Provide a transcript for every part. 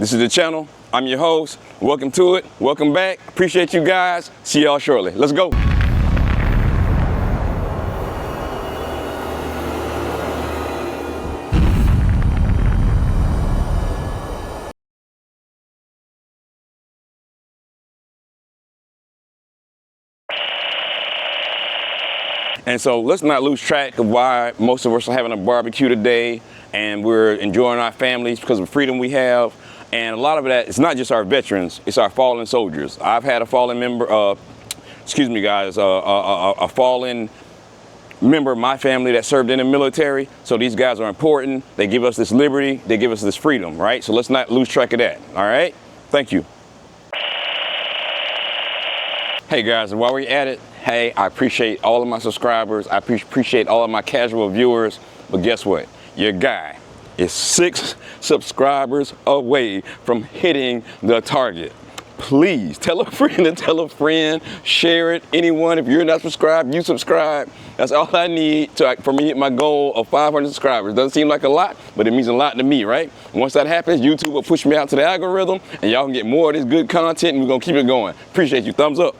This is the channel. I'm your host. Welcome to it. Welcome back. Appreciate you guys. See y'all shortly. Let's go. And so let's not lose track of why most of us are having a barbecue today and we're enjoying our families because of the freedom we have. And a lot of that, it's not just our veterans, it's our fallen soldiers. I've had a fallen member, a fallen member of my family that served in the military. So these guys are important. They give us this liberty, they give us this freedom, right? So let's not lose track of that, all right? Thank you. Hey guys, and while we're at it, hey, I appreciate all of my subscribers. I appreciate all of my casual viewers. But guess what? Your guy is 6 subscribers away from hitting the target. Please tell a friend to tell a friend, share it. Anyone, if you're not subscribed, you subscribe. That's all I need for me to hit my goal of 500 subscribers. Doesn't seem like a lot, but it means a lot to me, right? Once that happens, YouTube will push me out to the algorithm and y'all can get more of this good content and we're gonna keep it going. Appreciate you, thumbs up.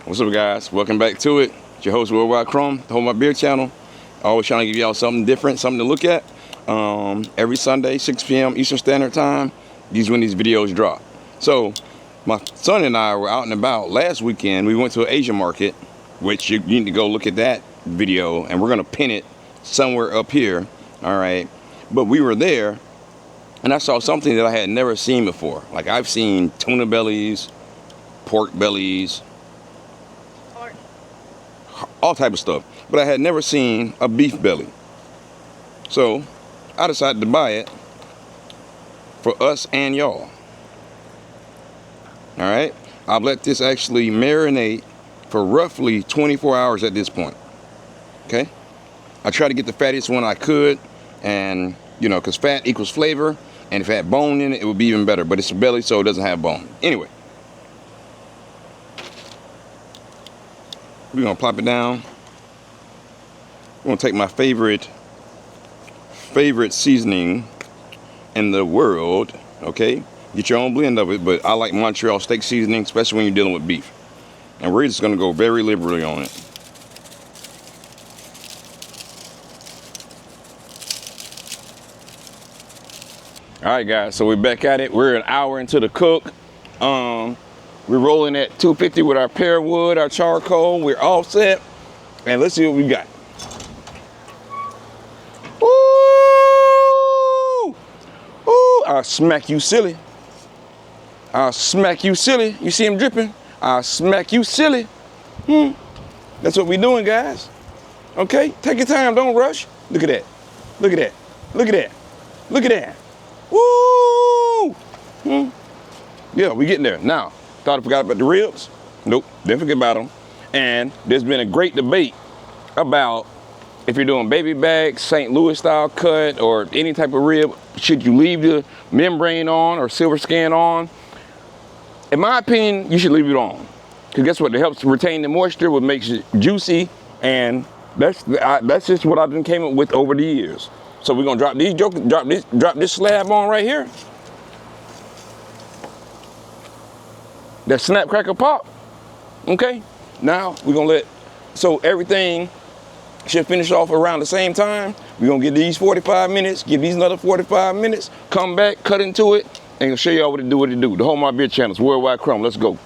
What's up guys, welcome back to it. It's your host Worldwide Chrome, the Hold My Beer channel. Always trying to give y'all something different, something to look at. Every Sunday, 6 p.m. Eastern Standard Time, when these videos drop. So my son and I were out and about last weekend. We went to an Asian market, which you need to go look at that video, and we're gonna pin it somewhere up here, all right? But we were there, and I saw something that I had never seen before. Like I've seen tuna bellies, pork bellies, all type of stuff, but I had never seen a beef belly. So I decided to buy it for us and y'all. All right, I've let this actually marinate for roughly 24 hours at this point. Okay, I tried to get the fattest one I could, and you know, because fat equals flavor, and if it had bone in it, it would be even better, but it's a belly, so it doesn't have bone. Anyway, we're gonna plop it down. I'm gonna take my favorite seasoning in the world, okay? Get your own blend of it, but I like Montreal steak seasoning, especially when you're dealing with beef. And we're just gonna go very liberally on it. All right guys, so we're back at it. We're an hour into the cook. We're rolling at 250 with our pear wood, our charcoal. We're all set. And let's see what we got. Ooh! Ooh! I'll smack you silly. I'll smack you silly. You see him dripping? I'll smack you silly. That's what we're doing, guys. Okay? Take your time. Don't rush. Look at that. Look at that. Look at that. Look at that. Woo! Yeah, we're getting there. Now, thought I forgot about the ribs. Nope, didn't forget about them. And there's been a great debate about if you're doing baby back, St. Louis style cut, or any type of rib, should you leave the membrane on or silver skin on? In my opinion, you should leave it on. Because guess what? It helps retain the moisture, what makes it juicy, and that's just what I've been came up with over the years. So we're gonna drop this slab on right here. That snap, crackle, pop. Okay, now we're gonna so everything should finish off around the same time. We're gonna give these 45 minutes, give these another 45 minutes, come back, cut into it, and I'll show y'all what it do. The Hold My Beer channel, Worldwide Chrome. Let's go.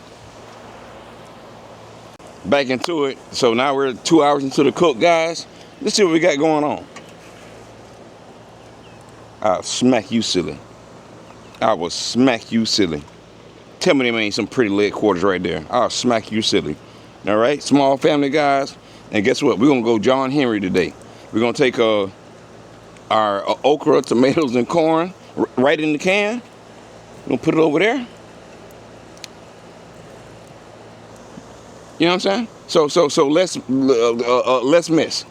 Back into it. So now we're 2 hours into the cook, guys. Let's see what we got going on. I'll smack you silly. I will smack you silly. Tell me them ain't some pretty leg quarters right there. I'll smack you silly. All right, small family, guys. And guess what? We're gonna go John Henry today. We're gonna take our okra, tomatoes, and corn right in the can. We're gonna put it over there. You know what I'm saying? So less mess.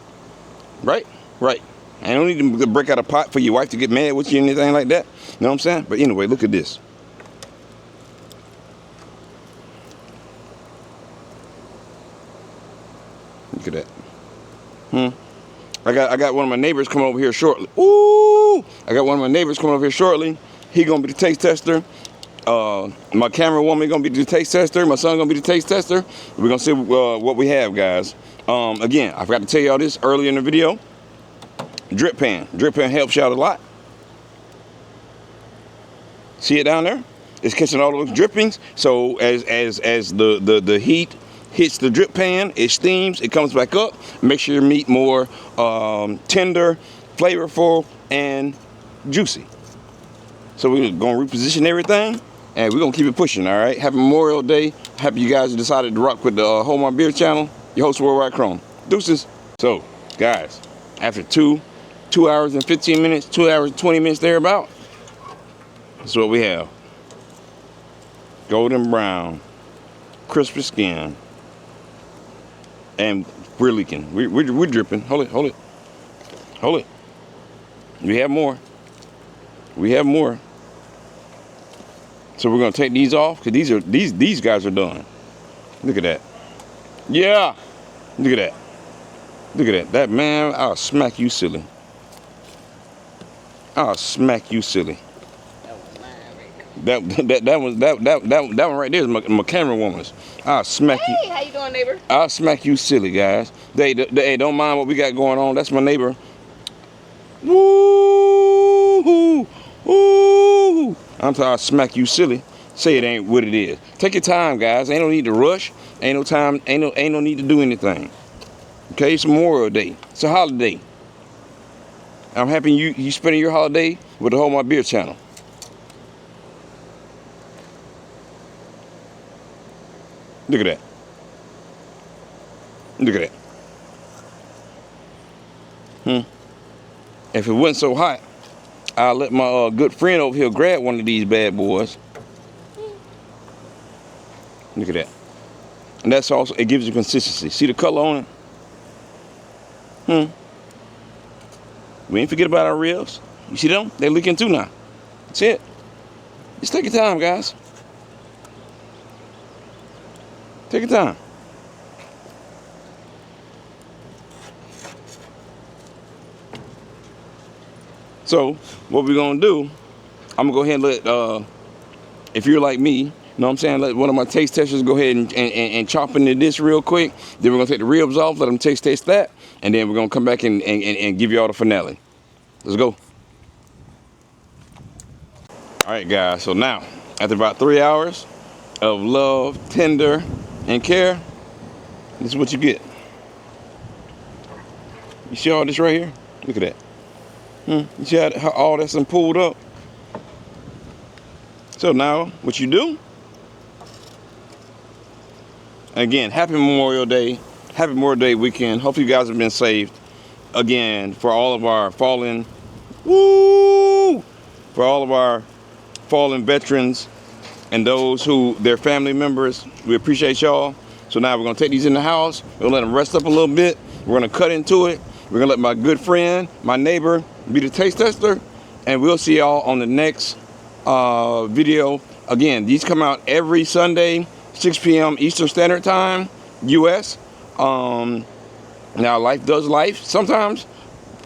Right? Right. I don't need to break out a pot for your wife to get mad with you or anything like that. You know what I'm saying? But anyway, look at this. Look at that. I got one of my neighbors coming over here shortly. Ooh! I got one of my neighbors coming over here shortly. He gonna be the taste tester. My camera woman gonna be the taste tester. My son gonna be the taste tester. We're gonna see what we have, guys. Again, I forgot to tell y'all this earlier in the video. Drip pan. Drip pan helps you out a lot. See it down there? It's catching all those drippings. So as the heat hits the drip pan, it steams, it comes back up, makes your meat more tender, flavorful, and juicy. So we're gonna reposition everything, and we're gonna keep it pushing, all right? Happy Memorial Day. Happy you guys decided to rock with the Hold My Beer channel. Your host, Worldwide Chrome. Deuces. So, guys, after 2 hours and 15 minutes, 2 hours and 20 minutes thereabout, that's what we have. Golden brown, crispy skin, and we're leaking. We're dripping. Hold it. We have more. So we're gonna take these off because these guys are done. Look at that. Yeah. Look at that. That man, I'll smack you silly. That one right there is my camera woman's. I'll smack you. Hey, how you doing, neighbor? I'll smack you silly, guys. They don't mind what we got going on. That's my neighbor. Woo! Woo! I'm telling I'll smack you silly. Say it ain't what it is. Take your time, guys. Ain't no need to rush. Ain't no time. Ain't no need to do anything. Okay, it's Memorial Day. It's a holiday. I'm happy you spending your holiday with the Hold My Beer channel. Look at that. If it wasn't so hot, I'll let my good friend over here grab one of these bad boys. Look at that. And that's also, it gives you consistency. See the color on it? We ain't forget about our ribs. You see them? They're leaking too now. That's it. Just take your time, guys. Take your time. So, what we're gonna do, I'm gonna go ahead and let, if you're like me, you know what I'm saying, let one of my taste testers go ahead and chop into this real quick. Then we're gonna take the ribs off, let them taste that, and then we're gonna come back and give you all the finale. Let's go. All right, guys, so now, after about 3 hours of love, tender, and care, this is what you get. You see all this right here? Look at that. You see how all that's pulled up? So now, what you do, again, happy Memorial Day. Happy Memorial Day weekend. Hopefully you guys have been saved. Again, for all of our fallen veterans and those who, their family members, we appreciate y'all. So now we're gonna take these in the house. We're gonna let them rest up a little bit. We're gonna cut into it. We're gonna let my good friend, my neighbor, be the taste tester. And we'll see y'all on the next video. Again, these come out every Sunday, 6 p.m. Eastern Standard Time, US. Now life does life sometimes,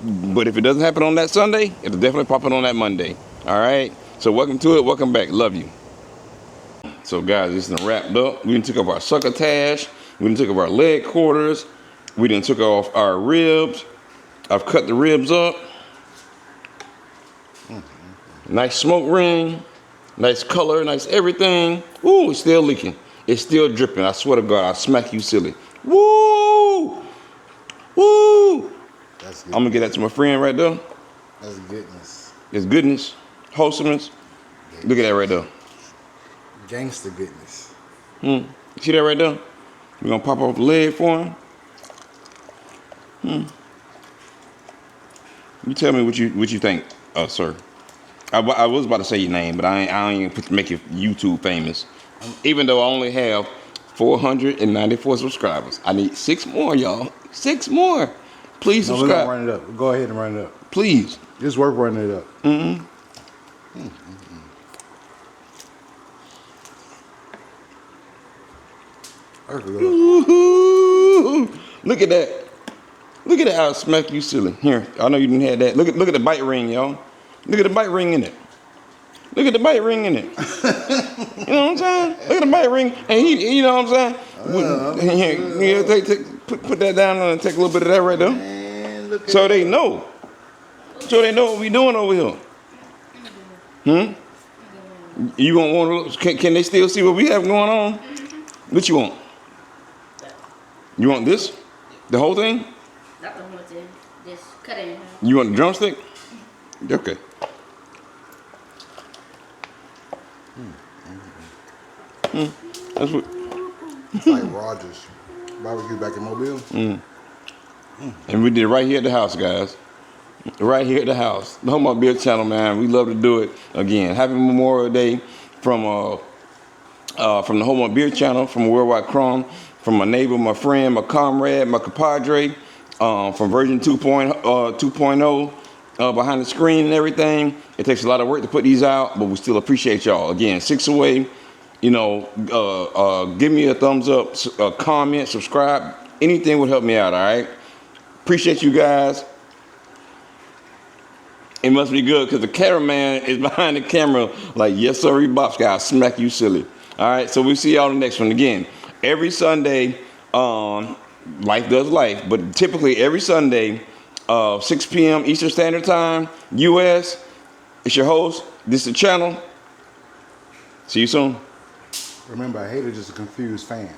but if it doesn't happen on that Sunday, it'll definitely pop it on that Monday. All right, so welcome to it, welcome back, love you. So guys, this is wrapped up. We done took off our succotash, we done took off our leg quarters, we done took off our ribs. I've cut the ribs up. Nice smoke ring, nice color, nice everything. Ooh, it's still leaking. It's still dripping. I swear to God, I'll smack you silly. Woo! Woo! That's good. I'm gonna get that to my friend right there. That's goodness. It's goodness, wholesomeness. Look at that right there. Gangster goodness. You see that right there? We're gonna pop off the leg for him. You tell me what you think, sir. I was about to say your name, but I ain't even make you YouTube famous. Even though I only have 494 subscribers. I need 6 more, y'all. 6 more. Please subscribe. No, we're gonna run it up. Go ahead and run it up. Please. Just work running it up. Ooh, look at that. Look at that, I'll smack you silly. Here, I know you didn't have that. Look at the bite ring, y'all. Look at the bite ring in it. Look at the bite ring in it. You know what I'm saying? Look at the bite ring. And he you know what I'm saying? Here, put that down and take a little bit of that right there. Man, look at So they that. know. So they know what we doing over here. You gonna want to? Can they still see what we have going on? What you want? You want this? The whole thing? Not the whole thing. Just cut it in half. You want the drumstick? Okay. That's what. It's like Rogers barbecue back in Mobile. And we did it right here at the house, guys. Right here at the house. The Home Beer Channel, man. We love to do it again. Happy Memorial Day from the Home Beer Channel, from Worldwide Chrome, from my neighbor, my friend, my comrade, my compadre, from version 2.0, behind the screen and everything. It takes a lot of work to put these out, but we still appreciate y'all. Again, 6 away. You know, give me a thumbs up, a comment, subscribe. Anything would help me out, all right? Appreciate you guys. It must be good because the cameraman is behind the camera like, yes, sir, Bobsky, I'll smack you silly. All right, so we'll see y'all on the next one. Again, every Sunday, life does life, but typically every Sunday, 6 p.m. Eastern Standard Time, U.S. It's your host. This is the channel. See you soon. Remember, a hater just a confused fan.